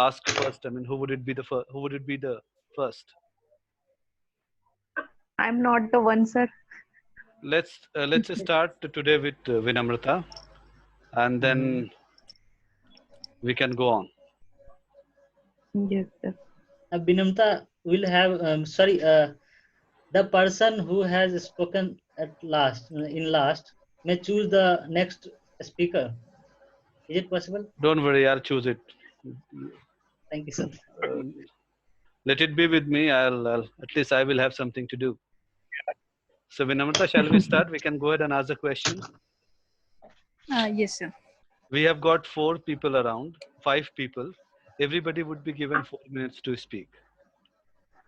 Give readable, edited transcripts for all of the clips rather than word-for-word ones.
ask first? I mean, who would it be the first? Who would it be the first? I'm not the one, sir. Let's start today with Vinamrata, and then we can go on. Yes, sir. Vinamta will have the person who has spoken at last may choose the next speaker. Is it possible? Don't worry, I'll choose it. Thank you, sir. Let it be with me. I'll at least I will have something to do. So Vinamrata, shall we start? We can go ahead and ask the question. Yes, sir. We have got 4 people around, 5 people. Everybody would be given 4 minutes to speak.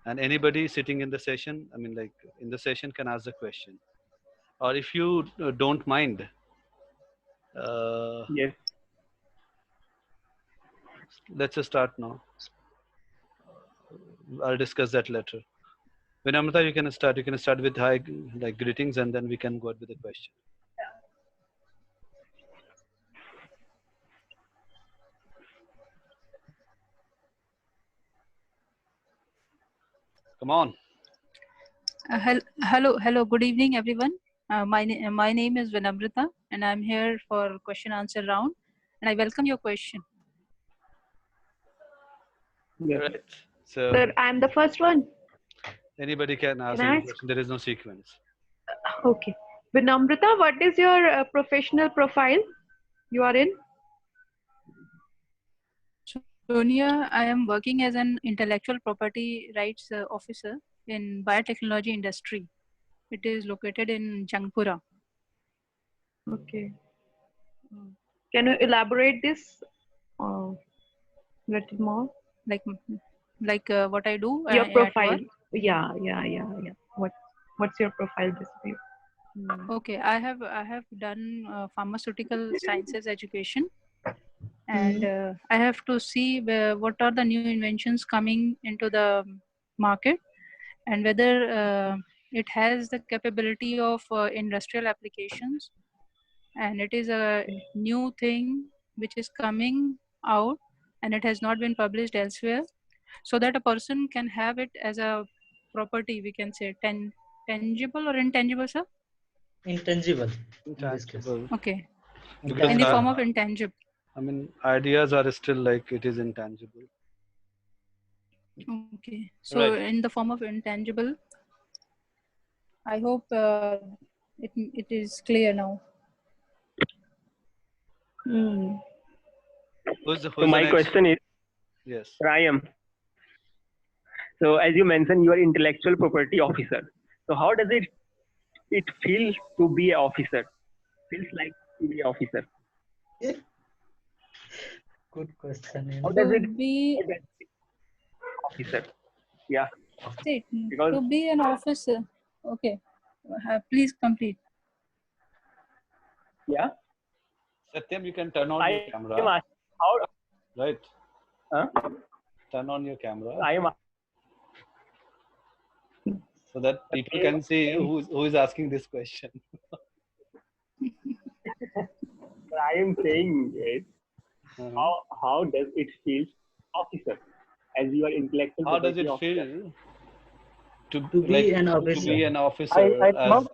And anybody sitting in the session, I mean, like in the session, can ask the question. Or if you don't mind, yes, let's just start now. I'll discuss that later. Vinamrata, you can start. You can start with hi, like greetings, and then we can go ahead with the question. Come on. Hello. Good evening, everyone. My name is Vinamrata, and I'm here for question answer round. And I welcome your question. Right. So Sir, I'm the first one. anybody can ask Can I any ask? question. There is no sequence. Okay. Vinamrata, what is your professional profile you are in? Sonia, I am working as an intellectual property rights officer in biotechnology industry. It is located in Jangpura. Okay. Can you elaborate this little more? Like what I do. Your at profile. work. Yeah. What's your profile basically? Okay, I have done pharmaceutical sciences education, and I have to see what are the new inventions coming into the market, and whether it has the capability of industrial applications, and it is a new thing which is coming out, and it has not been published elsewhere, so that a person can have it as a property, we can say tangible or intangible, sir? Intangible. In this case. Intangible. Okay, Because in the form of intangible. I mean, ideas are still like it is intangible. Okay, so Right. in the form of intangible, I hope it is clear now. Who's so my question is, yes, Ryan. So as you mentioned, you are intellectual property officer. So how does it feel to be an officer? Feels like to be an officer. Good question. How does it be officer? Yeah. see, Because to be an officer? Okay, please complete. yeah. Satyam, you can turn on your camera. am asking how. Right. Huh? Turn on your camera I am. so that people can see who is asking this question. I am saying it. How does it feel, officer, as you are intellectual? How does property it officer? feel To be an officer? To be an officer? I thought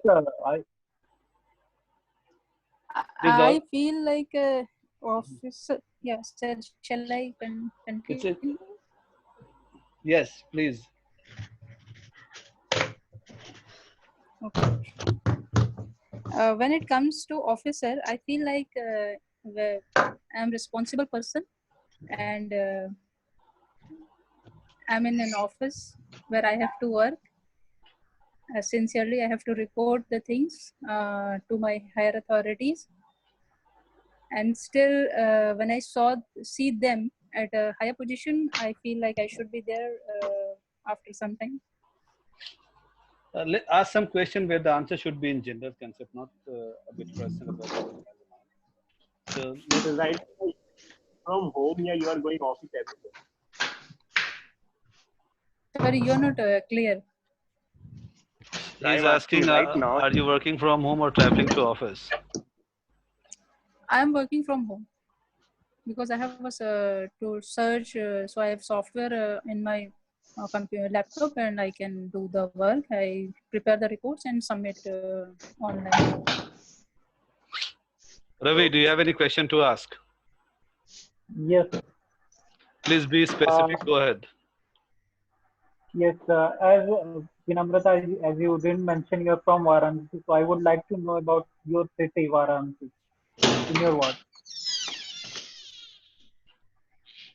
I feel like a officer. Yes, shall I continue? Yes, please. Okay. When it comes to officer, I feel like I'm responsible person, and I'm in an office where I have to work. Sincerely, I have to report the things to my higher authorities. And still, when I see them at a higher position, I feel like I should be there after some time. Let ask some question where the answer should be in general concept, not a bit personal about it. So right from home, yeah, you are going office every day. Sorry, you're not clear. He's asking, right now, are you working from home or traveling to office? I'm working from home. because I have to search. So I have software in my computer laptop, and I can do the work. I prepare the reports and submit online. Ravi, do you have any question to ask? Yes, Please be specific. Go ahead. yes. As Vinamrata, as you didn't mention, you're from Varanasi, so I would like to know about your city, Varanasi, in your ward.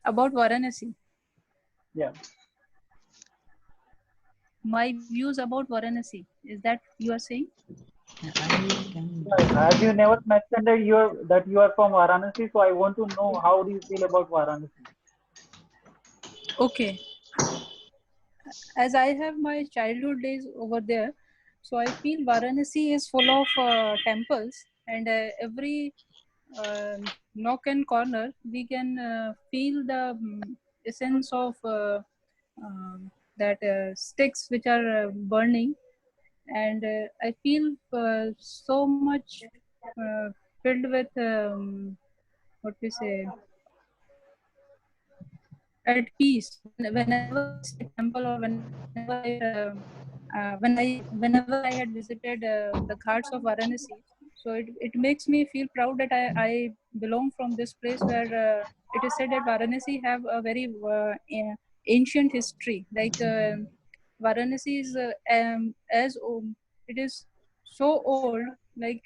About Varanasi, Yeah. my views about Varanasi, is that you are saying? As you never mentioned that you are from Varanasi, so I want to know how do you feel about Varanasi? Okay. As I have my childhood days over there, so I feel Varanasi is full of temples, and every nook and corner we can feel the essence of that sticks which are burning, and I feel so much filled with what we say, at peace whenever I visit temple, or whenever I had visited the ghats of Varanasi. So it makes me feel proud that I belong from this place where it is said that Varanasi have a very ancient history. Like Varanasi is it is so old. Like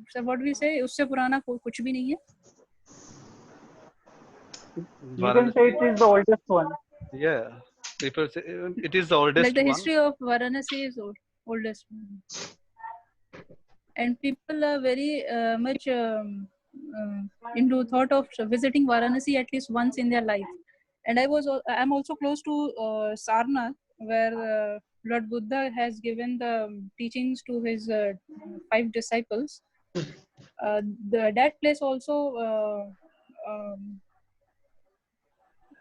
so what we say, उससे पुराना कुछ भी नहीं है. You can say it is the oldest one. Yeah, people say it is the oldest Like the one. history of Varanasi is oldest one. And people are very much into thought of visiting Varanasi at least once in their life. And I'm also close to Sarnath, where Lord Buddha has given the teachings to his 5 disciples. That place also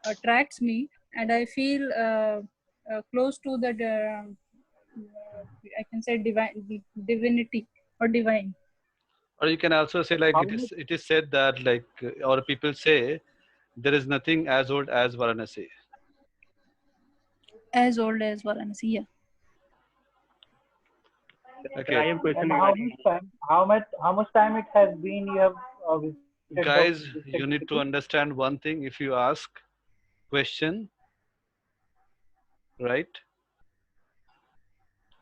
attracts me, and I feel close to the I can say divinity or divine. Or you can also say like How it is said that like or people say there is nothing as old as Varanasi. As old as Varanasi, yeah. I Okay, have a question And regarding. how much time it has been you have visited guys, this you need to city? understand one thing. If you ask question, right,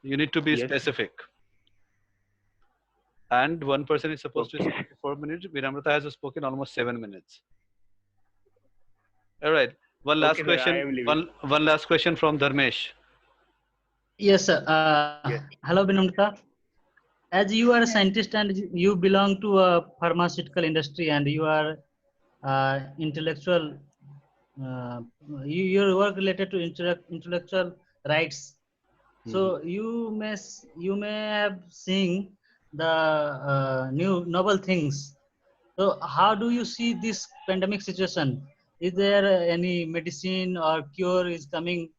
you need to be Yes. specific. And one person is supposed to Okay. speak for 4 minutes. Vinamrata has spoken almost 7 minutes. All right. One last Okay, sir, I question. am leaving. One last question from Dharmesh. Yes, sir. Yes. Hello, Vinamrata. As you are a scientist and you belong to a pharmaceutical industry, and you are intellectual, your work related to intellectual rights. So you may have seen the new novel things. So how do you see this pandemic situation? Is there any medicine or cure is coming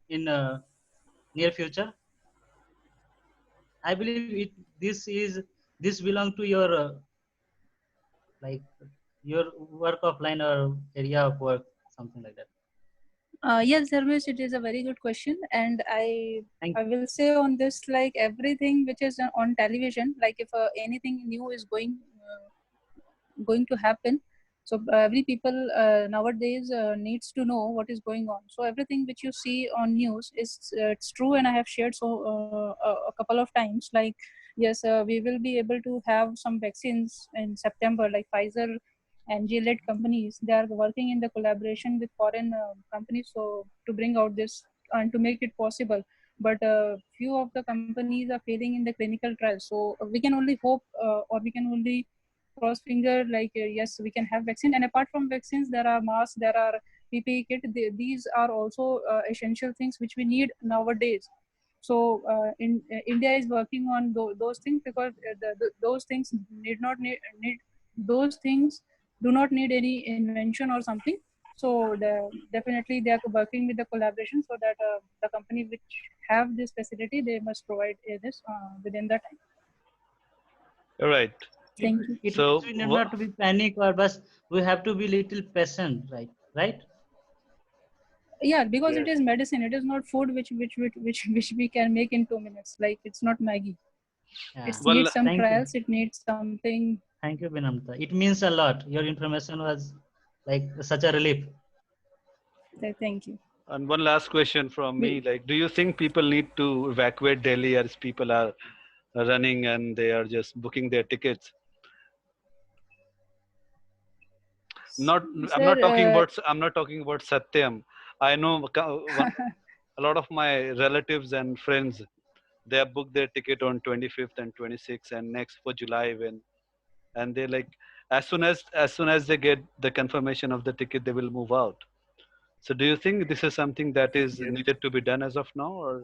in near future? I believe this belong to your like your work of line or area of work, something like that. Yes, Dharmesh, it is a very good question, and I Thank will say on this, like everything which is on television, like if anything new is going to happen, so every people nowadays needs to know what is going on. So everything which you see on news is it's true, and I have shared a couple of times. Like yes, we will be able to have some vaccines in September, like Pfizer and Gilead companies. They are working in the collaboration with foreign companies, so to bring out this and to make it possible. But few of the companies are failing in the clinical trials, so we can only hope, or we can only cross finger, like yes, we can have vaccine. And apart from vaccines, there are masks, there are PPE kit. These are also essential things which we need nowadays. So India is working on those things, because those things need those things do not need any invention or something. So definitely they are working with the collaboration, so that the company which have this facility, they must provide this within that time. All right. Thank you. It So means we need not to be panic, or but we have to be little patient, right? Right? Yeah, because Yes. it is medicine. It is not food which we can make in 2 minutes. Like it's not Maggie. Yeah. It Well, needs some Thank you. trials. It needs something. Thank you, Vinamrita. It means a lot. Your information was like such a relief. Thank you. and one last question from me, like, do you think people need to evacuate Delhi as people are running and they are just booking their tickets? Not, I'm Sir, not talking about, I'm not talking about Satyam. I know a lot of my relatives and friends, they have booked their ticket on 25th and 26th and next for July even. And they like, as soon as they get the confirmation of the ticket, they will move out. So do you think this is something that is needed to be done as of now, or?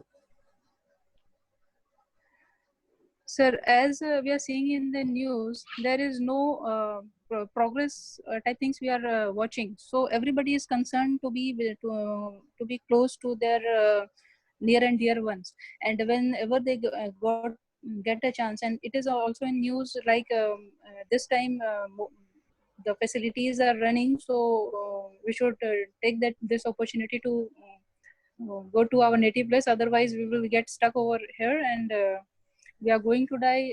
Sir, as we are seeing in the news, there is no progress type things we are watching. So everybody is concerned to be close to their near and dear ones, and whenever they get a chance, and it is also in news like this time the facilities are running, so we should take this opportunity to go to our native place. Otherwise, we will get stuck over here and. We are going to die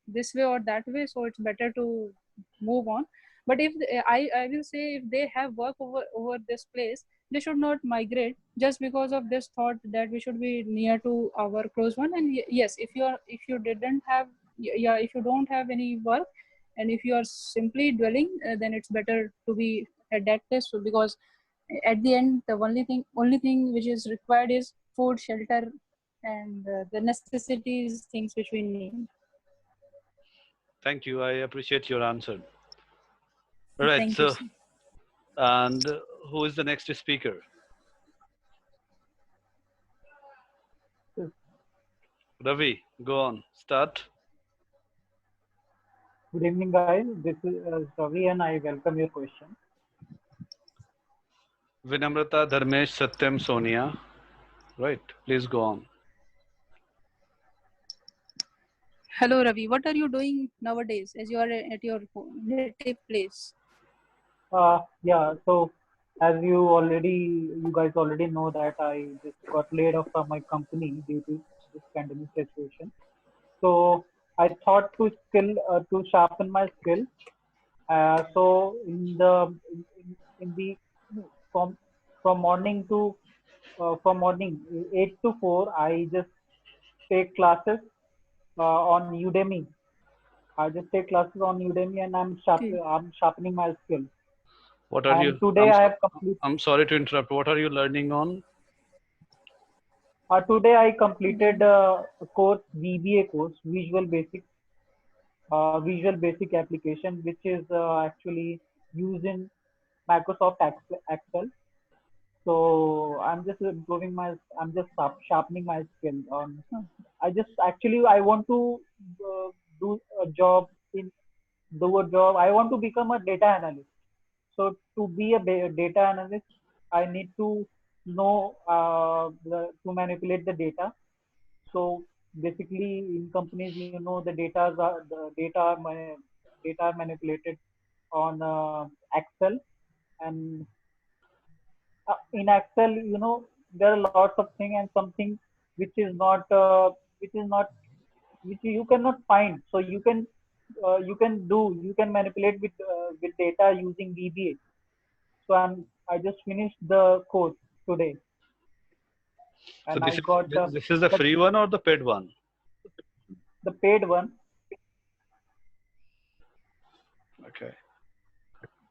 this way or that way, so it's better to move on. But if I will say, if they have work over this place, they should not migrate just because of this thought that we should be near to our close one. And yes, if you didn't have, yeah, if you don't have any work, and if you are simply dwelling, then it's better to be at that place. So because at the end, the only thing which is required is food, shelter, and the necessities, things which we need. Thank you. I appreciate your answer. All right. Thank you, So, sir. and who is the next speaker? Ravi, go on. Start. Good evening, guys. This is Ravi, and I welcome your question. Vinamrata, Dharmesh, Satyam, Sonia. Right. Please go on. Hello, Ravi. What are you doing nowadays as you are at your native place? Yeah. So, as you guys already know that I just got laid off from my company due to this pandemic situation. So, I thought to sharpen my skill. So, in the from from morning to from morning 8 to 4, I just take classes on Udemy. I just take classes on Udemy, and Okay. I'm sharpening my skill. What are And you? today I have I'm sorry to interrupt. What are you learning on? today I completed a course, VBA course, Visual Basic Application, which is actually used in Microsoft Excel. So I'm just sharpening my skill on. I want to uh, do a job in do a job. I want to become a data analyst. So to be a data analyst, I need to know to manipulate the data. So basically, in companies, data are manipulated on Excel, and in Excel, there are lots of things, and something which is not which is not which you cannot find. So you can manipulate with data using VBA. So I just finished the course today, So and this I is got this is the the, free one or the paid one? the paid one. Okay.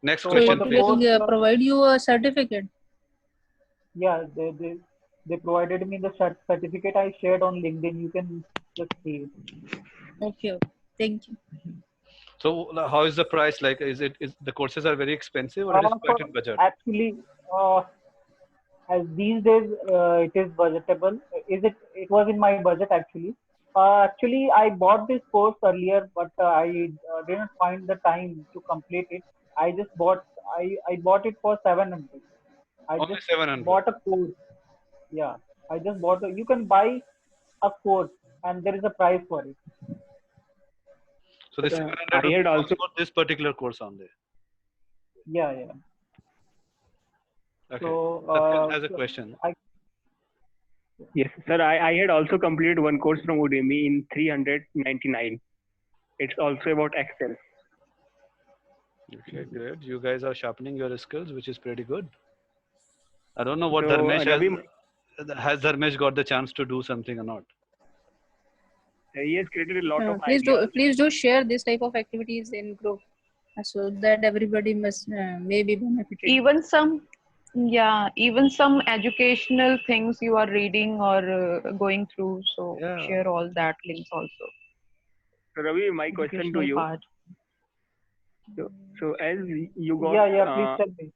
Next So So for question, it the please. course, will provide you a certificate. yeah, they provided me the certificate. I shared on LinkedIn. You can just see it. Okay. Okay. Thank you. So how is the price? Like, is the courses are very expensive or it is For quite in budget? actually, as these days it is budgetable. It was in my budget actually. Actually, I bought this course earlier, but I didn't find the time to complete it. I just bought I bought it for 700. I Only just 700. bought a course. Yeah, I just bought. You can buy a course, and there is a price for it. So this I 700 had rupees also for this particular course only. Yeah, yeah. Okay. So Satyan has a question. yes, sir. I had also completed one course from Udemy in 399. It's also about Excel. Okay, great. You guys are sharpening your skills, which is pretty good. I don't know what So Dharmesh Ravi, has Dharmesh got the chance to do something or not. he has created a lot of ideas. Please do share this type of activities in group so that everybody must may be benefited. Even some educational things you are reading or going through. So Yeah. share all that links also. So Ravi, my question to Educational you. part. So as you got yeah. Please tell me.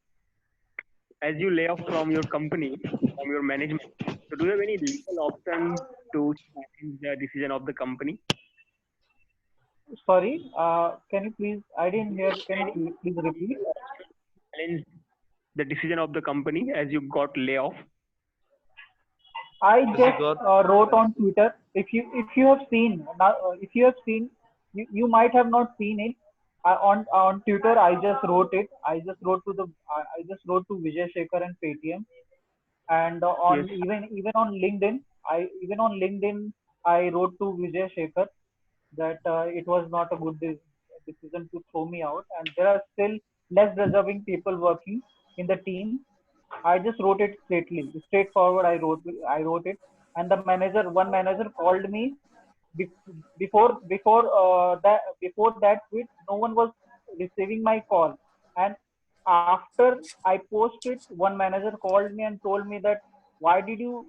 as you lay off from your company, from your management, so do you have any legal option to challenge the decision of the company? Sorry. Can you please? I didn't hear. Can you please repeat? Challenge the decision of the company as you got lay off. I As you just got- wrote on Twitter. If you have seen now, if you have seen, you might have not seen it. On Twitter, I just wrote it. I just wrote to Vijay Shekhar and Paytm, and on Yes. even on LinkedIn, I wrote to Vijay Shekhar that it was not a good decision to throw me out, and there are still less deserving people working in the team. I just wrote it straightforward. I wrote it, and one manager called me before that tweet. No one was receiving my call, and after I posted, one manager called me and told me that why did you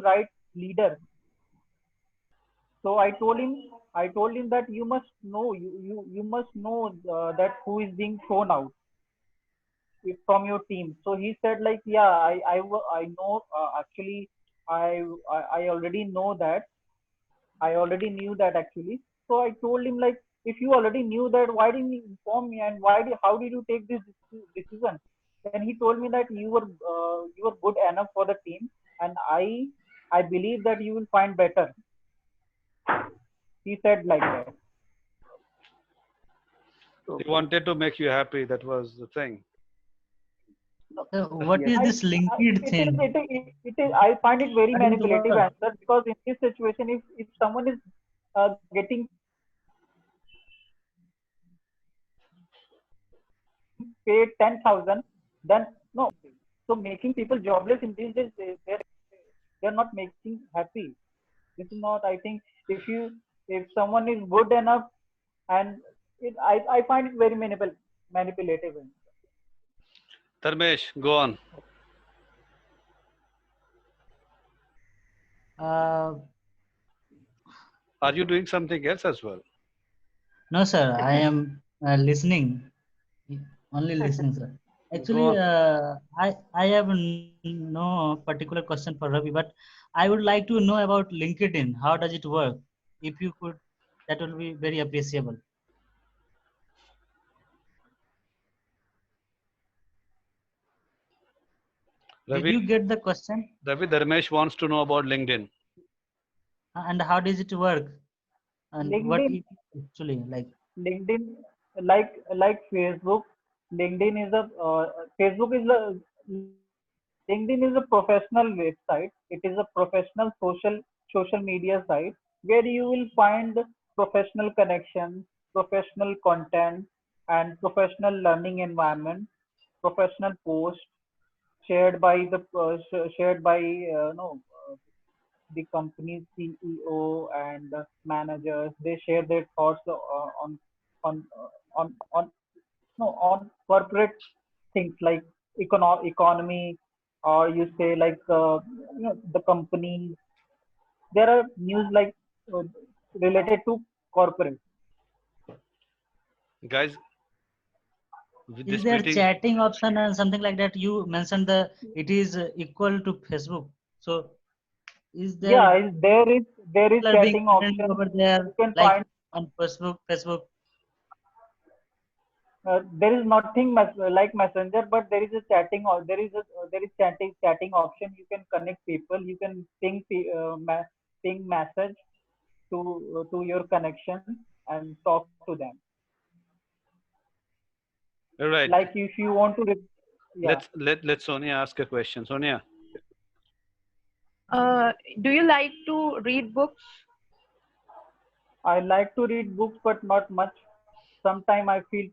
write leader? So I told him that you must know that who is being thrown out from your team. So he said like, yeah, I know, actually I already know that. I already knew that actually. So I told him like, if you already knew that, why didn't you inform me, and how did you take this decision? Then he told me that you were good enough for the team, and I believe that you will find better. He said like that. He wanted to make you happy. That was the thing. What is Yes. this LinkedIn thing? It is. I find it very How does it manipulative work? answer, because in this situation, if someone is getting paid 10,000, then no. So making people jobless in these days, they're not making happy. This is not. I think if someone is good enough, and I find it very manipulative. Dharmesh, go on. Uh, Are you doing something else as well? no, sir. I am listening. Only listening, sir. Go Actually, on. I have no particular question for Ravi, but I would like to know about LinkedIn. How does it work? If you could, that will be very appreciable. Did Ravi, you get the question? Dharmesh wants to know about LinkedIn. And how does it work? And what LinkedIn, it actually like? LinkedIn, like Facebook, LinkedIn is a Facebook is a LinkedIn is a professional website. It is a professional social media site where you will find professional connections, professional content, and professional learning environment, professional posts shared by shared by no the company's CEO and managers. They share their thoughts on on no on corporate things like economy, or you say like the company. There are news like uh, related to corporate. Guys, with Is this there meeting, chatting option and something like that? You mentioned it is equal to Facebook. So is there Yeah, there is people are being chatting attended option. over there You can like find on Facebook? there is nothing like messenger, but there is a chatting or there is chatting option. You can connect people. You can ping message. to your connection and talk to them. All right. Like if you want to, yeah. Let Sonia ask a question. Sonia, Do you like to read books? I like to read books, but not much. Sometimes I feel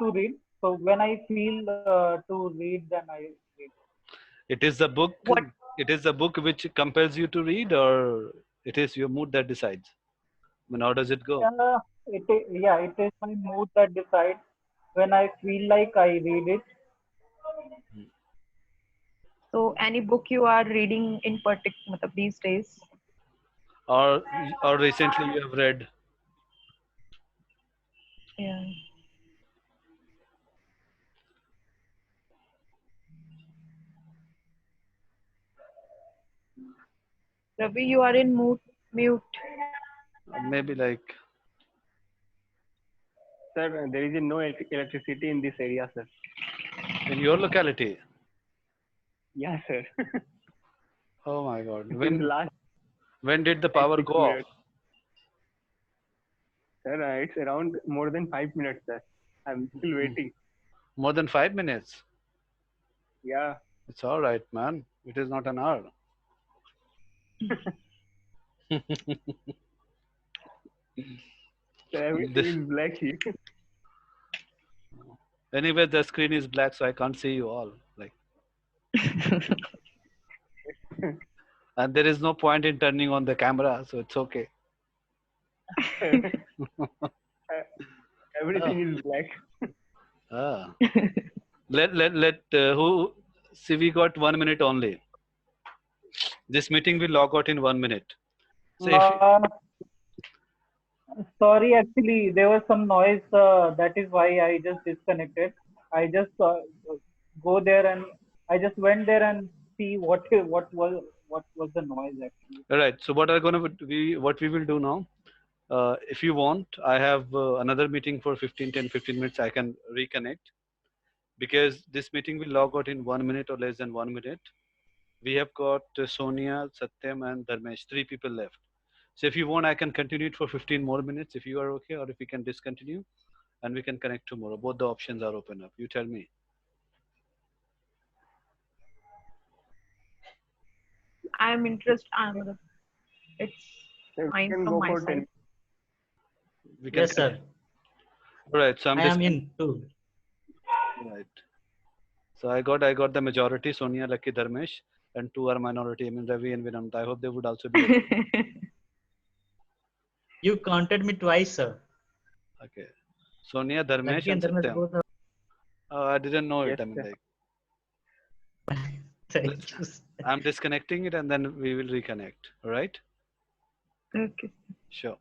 to read. So when I feel to read, then I read. it is the book. What? It is the book which compels you to read, or it is your mood that decides. I mean, how does it go? It is my mood that decides. When I feel like I read it. So any book you are reading in particular these days? Or recently you have read? Yeah. Ravi, you are in mute. Maybe like. Sir, there is no electricity in this area, sir. In your locality? Yeah, sir. Oh my God. When did the power go off? Sir, it's around more than 5 minutes, sir. I'm still waiting. More than 5 minutes? Yeah. It's all right, man. It is not an hour. Sir, everything is black here. Anyway, the screen is black, so I can't see you all. Like, and there is no point in turning on the camera, so it's okay. Everything is black. Ah. Who see, we got 1 minute only. This meeting will log out in 1 minute. So Sorry, actually, there was some noise. That is why I just disconnected. I just go there and I just went there and see what was the noise actually. all right. So what we will do now? If you want, I have another meeting for 10, 15 minutes. I can reconnect because this meeting will log out in 1 minute or less than 1 minute. We have got Sonia, Satyam, and Dharmesh, 3 people left. So if you want, I can continue it for 15 more minutes if you are okay, or if we can discontinue and we can connect tomorrow. Both the options are open up. You tell me. I'm interested. It's fine from my side. We can Yes, sir. All right. So I am in too. Right. So I got the majority, Sonia, Lucky, Dharmesh, and 2 are minority. I mean Ravi and Vinamta. I hope they would also be okay. You counted me twice, sir. Okay. Sonia, Dharmesh, Lucky and and Dharmesh Satyam. both are. I didn't know it. Yes, I mean, sir. like, Thank you, sir. I'm disconnecting it and then we will reconnect. All right? Okay. Sure.